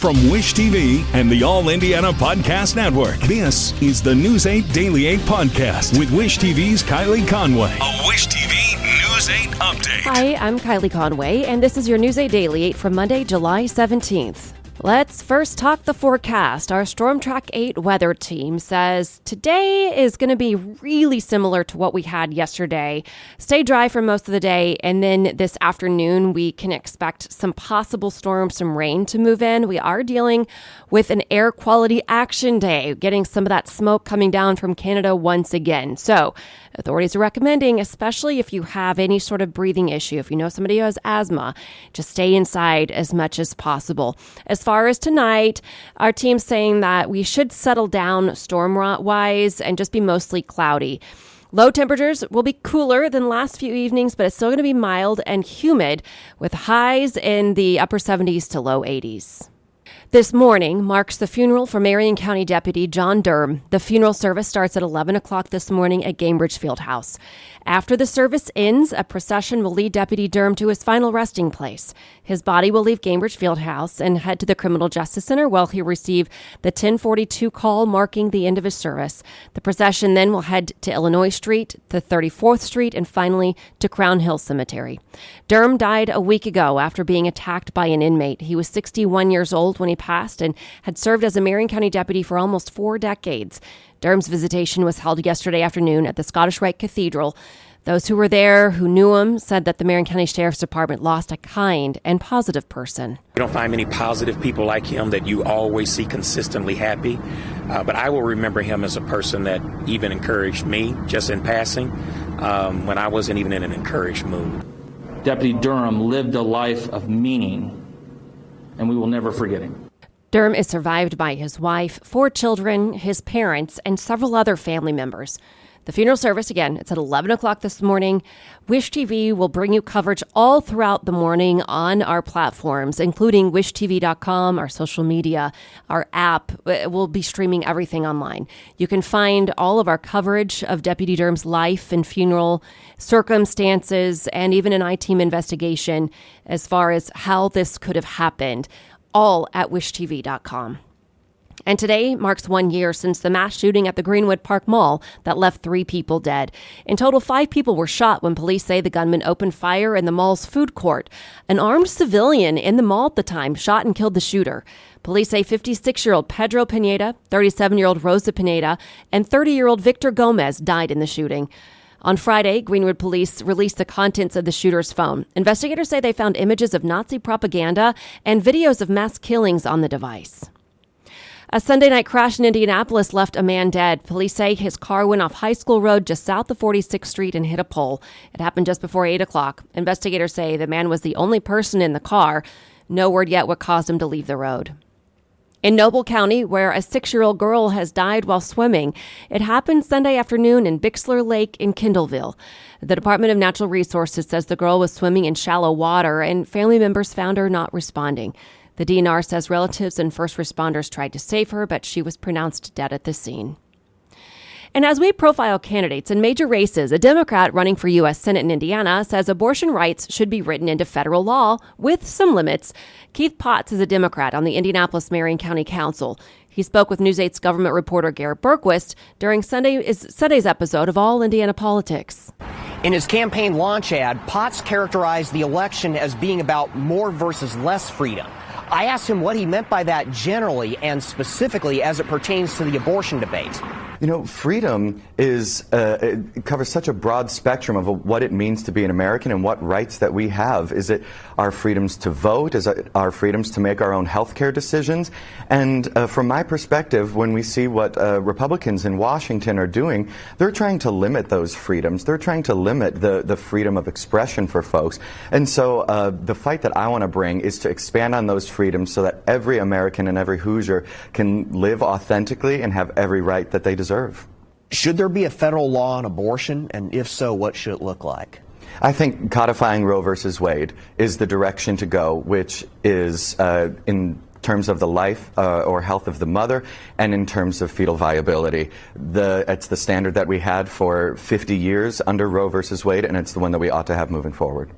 From Wish TV and the All Indiana Podcast Network, this is the News 8 Daily 8 Podcast with Wish TV's Kylie Conway. A Wish TV News 8 update. Hi, I'm Kylie Conway, and this is your News 8 Daily 8 from Monday, July 17th. Let's first talk the forecast. Our Storm Track 8 weather team says today is going to be really similar to what we had yesterday. Stay dry for most of the day, and then this afternoon we can expect some possible storms, some rain to move in. We are dealing with an air quality action day, getting some of that smoke coming down from Canada once again. So authorities are recommending, especially if you have any sort of breathing issue, if you know somebody who has asthma, just stay inside as much as possible. As far as tonight, our team's saying that we should settle down storm-wise and just be mostly cloudy. Low temperatures will be cooler than last few evenings, but it's still going to be mild and humid with highs in the upper 70s to low 80s. This morning marks the funeral for Marion County Deputy John Durm. The funeral service starts at 11 o'clock this morning at Gamebridge Fieldhouse. After the service ends, a procession will lead Deputy Durm to his final resting place. His body will leave Gamebridge Fieldhouse and head to the Criminal Justice Center while he receive the 1042 call marking the end of his service. The procession then will head to Illinois Street, to 34th Street, and finally to Crown Hill Cemetery. Durm died a week ago after being attacked by an inmate. He was 61 years old when he passed and had served as a Marion County deputy for almost 4 decades. Durm's visitation was held yesterday afternoon at the Scottish Rite Cathedral. Those who were there, who knew him, said that the Marion County Sheriff's Department lost a kind and positive person. You don't find many positive people like him that you always see consistently happy. But I will remember him as a person that even encouraged me, just in passing, when I wasn't even in an encouraged mood. Deputy Durm lived a life of meaning, and we will never forget him. Durm is survived by his wife, 4 children, his parents, and several other family members. The funeral service, again, it's at 11 o'clock this morning. Wish TV will bring you coverage all throughout the morning on our platforms, including wishtv.com, our social media, our app. We'll be streaming everything online. You can find all of our coverage of Deputy Durm's life and funeral circumstances, and even an I-team investigation as far as how this could have happened, all at wishtv.com. And today marks 1 year since the mass shooting at the Greenwood Park Mall that left 3 people dead. In total, 5 people were shot when police say the gunman opened fire in the mall's food court. An armed civilian in the mall at the time shot and killed the shooter. Police say 56-year-old Pedro Pineda, 37-year-old Rosa Pineda, and 30-year-old Victor Gomez died in the shooting. On Friday, Greenwood police released the contents of the shooter's phone. Investigators say they found images of Nazi propaganda and videos of mass killings on the device. A Sunday night crash in Indianapolis left a man dead. Police say his car went off High School Road just south of 46th Street and hit a pole. It happened just before 8 o'clock. Investigators say the man was the only person in the car. No word yet what caused him to leave the road. In Noble County, where a 6-year-old girl has died while swimming, it happened Sunday afternoon in Bixler Lake in Kindleville. The Department of Natural Resources says the girl was swimming in shallow water and family members found her not responding. The DNR says relatives and first responders tried to save her, but she was pronounced dead at the scene. And as we profile candidates in major races, a Democrat running for U.S. Senate in Indiana says abortion rights should be written into federal law with some limits. Keith Potts is a Democrat on the Indianapolis-Marion County Council. He spoke with News 8's government reporter Garrett Berquist during Sunday's episode of All Indiana Politics. In his campaign launch ad, Potts characterized the election as being about more versus less freedom. I asked him what he meant by that generally and specifically as it pertains to the abortion debate. You know, freedom it covers such a broad spectrum of what it means to be an American and what rights that we have. Is it our freedoms to vote? Is it our freedoms to make our own health care decisions? And from my perspective, when we see what Republicans in Washington are doing, they're trying to limit those freedoms. They're trying to limit the freedom of expression for folks. And so the fight that I want to bring is to expand on those freedoms so that every American and every Hoosier can live authentically and have every right that they deserve. Should there be a federal law on abortion? And if so, what should it look like? I think codifying Roe versus Wade is the direction to go, which is in terms of the life or health of the mother and in terms of fetal viability. It's the standard that we had for 50 years under Roe versus Wade, and it's the one that we ought to have moving forward.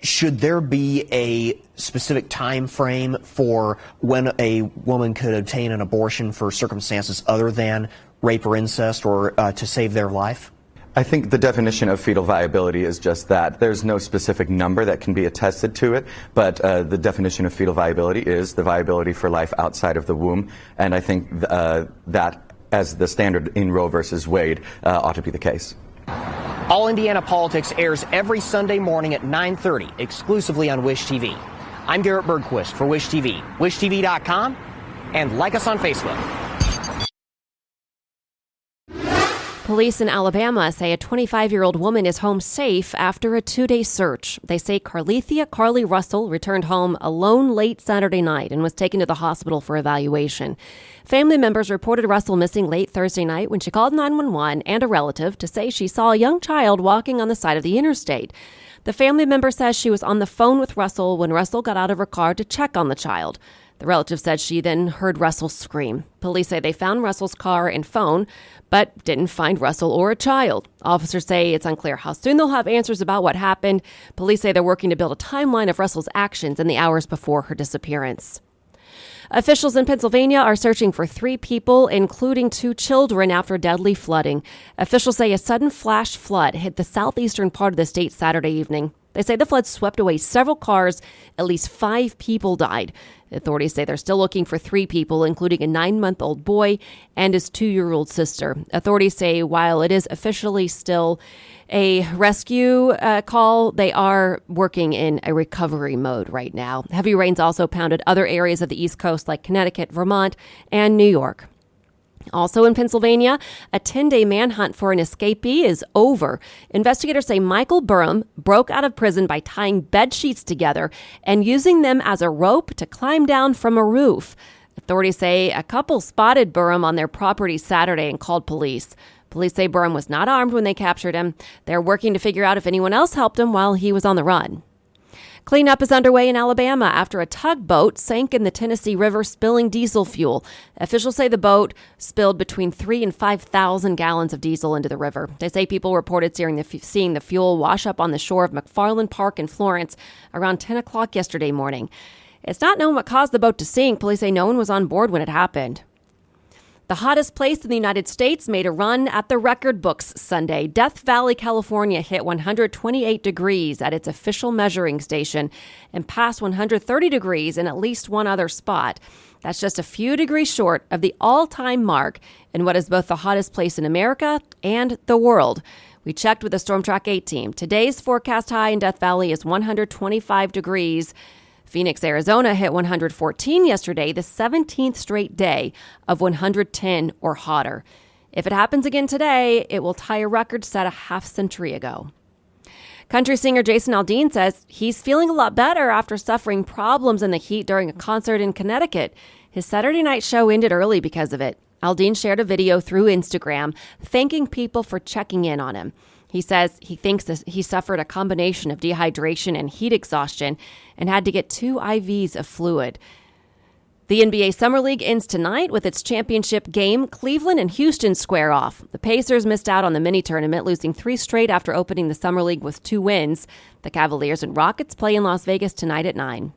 Should there be a specific time frame for when a woman could obtain an abortion for circumstances other than rape or incest, or to save their life? I think the definition of fetal viability is just that. There's no specific number that can be attested to it, but the definition of fetal viability is the viability for life outside of the womb, and I think that, as the standard in Roe versus Wade, ought to be the case. All Indiana Politics airs every Sunday morning at 9:30, exclusively on Wish TV. I'm Garrett Bergquist for Wish TV, wishtv.com, and like us on Facebook. Police in Alabama say a 25-year-old woman is home safe after a 2-day search. They say Carly Russell returned home alone late Saturday night and was taken to the hospital for evaluation. Family members reported Russell missing late Thursday night when she called 911 and a relative to say she saw a young child walking on the side of the interstate. The family member says she was on the phone with Russell when Russell got out of her car to check on the child. The relative said she then heard Russell scream. Police say they found Russell's car and phone, but didn't find Russell or a child. Officers say it's unclear how soon they'll have answers about what happened. Police say they're working to build a timeline of Russell's actions in the hours before her disappearance. Officials in Pennsylvania are searching for 3 people, including 2 children, after deadly flooding. Officials say a sudden flash flood hit the southeastern part of the state Saturday evening. They say the flood swept away several cars. At least 5 people died. Authorities say they're still looking for 3 people, including a 9-month-old boy and his 2-year-old sister. Authorities say while it is officially still a rescue call, they are working in a recovery mode right now. Heavy rains also pounded other areas of the East Coast like Connecticut, Vermont, and New York. Also in Pennsylvania, a 10-day manhunt for an escapee is over. Investigators say Michael Durm broke out of prison by tying bed sheets together and using them as a rope to climb down from a roof. Authorities say a couple spotted Durm on their property Saturday and called police. Police say Durm was not armed when they captured him. They're working to figure out if anyone else helped him while he was on the run. Cleanup is underway in Alabama after a tugboat sank in the Tennessee River, spilling diesel fuel. Officials say the boat spilled between 3,000 and 5,000 gallons of diesel into the river. They say people reported seeing the fuel wash up on the shore of McFarland Park in Florence around 10 o'clock yesterday morning. It's not known what caused the boat to sink. Police say no one was on board when it happened. The hottest place in the United States made a run at the record books Sunday. Death Valley, California hit 128 degrees at its official measuring station and passed 130 degrees in at least one other spot. That's just a few degrees short of the all-time mark in what is both the hottest place in America and the world. We checked with the Storm Track 8 team. Today's forecast high in Death Valley is 125 degrees. Phoenix, Arizona hit 114 yesterday, the 17th straight day of 110 or hotter. If it happens again today, it will tie a record set a half-century ago. Country singer Jason Aldean says he's feeling a lot better after suffering problems in the heat during a concert in Connecticut. His Saturday night show ended early because of it. Aldean shared a video through Instagram thanking people for checking in on him. He says he thinks he suffered a combination of dehydration and heat exhaustion and had to get 2 IVs of fluid. The NBA Summer League ends tonight with its championship game. Cleveland and Houston square off. The Pacers missed out on the mini-tournament, losing 3 straight after opening the Summer League with 2 wins. The Cavaliers and Rockets play in Las Vegas tonight at 9.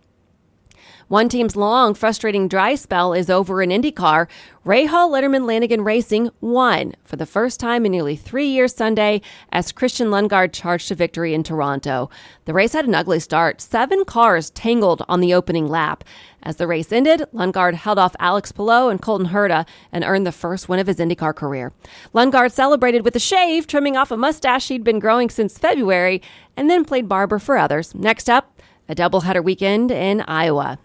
One team's long, frustrating dry spell is over in IndyCar. Rahal Letterman Lanigan Racing won for the first time in nearly 3 years Sunday as Christian Lundgaard charged to victory in Toronto. The race had an ugly start. 7 cars tangled on the opening lap. As the race ended, Lundgaard held off Alex Palou and Colton Herta and earned the first win of his IndyCar career. Lundgaard celebrated with a shave, trimming off a mustache he'd been growing since February, and then played barber for others. Next up, a doubleheader weekend in Iowa.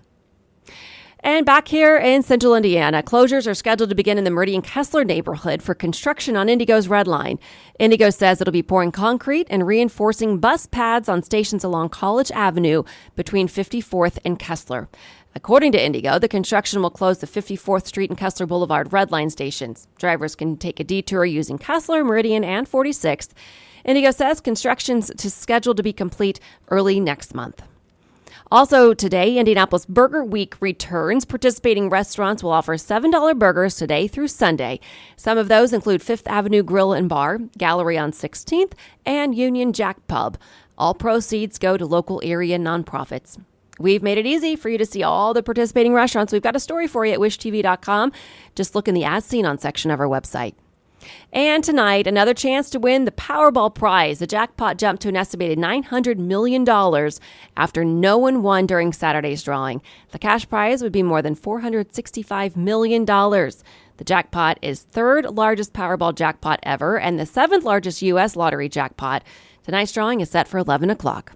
And back here in central Indiana, closures are scheduled to begin in the Meridian Kessler neighborhood for construction on Indigo's Red Line. Indigo says it'll be pouring concrete and reinforcing bus pads on stations along College Avenue between 54th and Kessler. According to Indigo, the construction will close the 54th Street and Kessler Boulevard Red Line stations. Drivers can take a detour using Kessler, Meridian, and 46th. Indigo says construction's scheduled to be complete early next month. Also today, Indianapolis Burger Week returns. Participating restaurants will offer $7 burgers today through Sunday. Some of those include Fifth Avenue Grill and Bar, Gallery on 16th, and Union Jack Pub. All proceeds go to local area nonprofits. We've made it easy for you to see all the participating restaurants. We've got a story for you at wishtv.com. Just look in the As Seen On section of our website. And tonight, another chance to win the Powerball prize. The jackpot jumped to an estimated $900 million after no one won during Saturday's drawing. The cash prize would be more than $465 million. The jackpot is third largest Powerball jackpot ever and the seventh largest U.S. lottery jackpot. Tonight's drawing is set for 11 o'clock.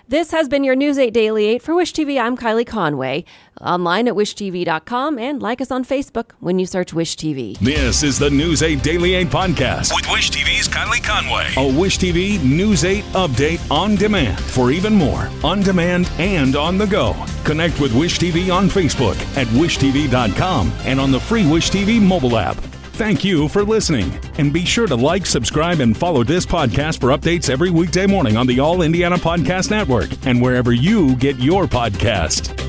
This has been your News 8 Daily 8. For Wish TV, I'm Kylie Conway. Online at wishtv.com and like us on Facebook when you search Wish TV. This is the News 8 Daily 8 podcast with Wish TV's Kylie Conway. A Wish TV News 8 update on demand. For even more, on demand and on the go. Connect with Wish TV on Facebook at wishtv.com and on the free Wish TV mobile app. Thank you for listening. And be sure to like, subscribe, and follow this podcast for updates every weekday morning on the All Indiana Podcast Network and wherever you get your podcast.